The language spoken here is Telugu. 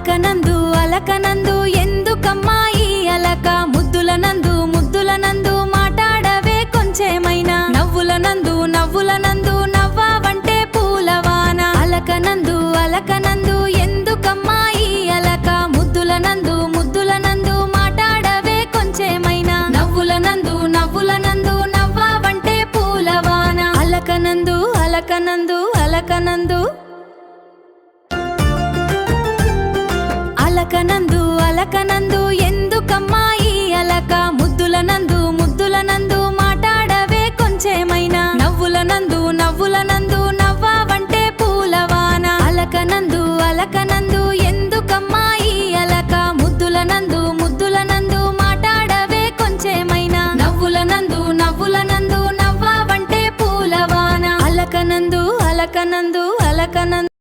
అలకనందు అలకనందు ఎందుకమ్మా ఈ అలక ముద్దులనందు ముద్దులనందు మాటాడవే కొంచెమైనా నవ్వులనందు నవ్వులనందు నవ్వావంటే పూలవాన అలకనందు అలకనందు ఎందుకమ్మా ఈ అలక ముద్దులనందు ముద్దులనందు మాటాడవే కొంచెమైనా నవ్వులనందు నవ్వులనందు నవ్వావంటే పూలవాన అలకనందు అలకనందు అలకనందు అలకనందు అలకనందు ఎందుకమ్మా ఈ అలక ముద్దులనందు ముద్దులనందు మాటాడవే కొంచెమైనా నవ్వులనందు నవ్వులనందు నవ్వావంటే పూలవాన అలకనందు అలకనందు ఎందుకమ్మా ఈ అలక ముద్దులనందు ముద్దులనందు మాటాడవే కొంచెమైనా నవ్వులనందు నవ్వులనందు నవ్వావంటే పూలవాన అలకనందు అలకనందు అలకనందు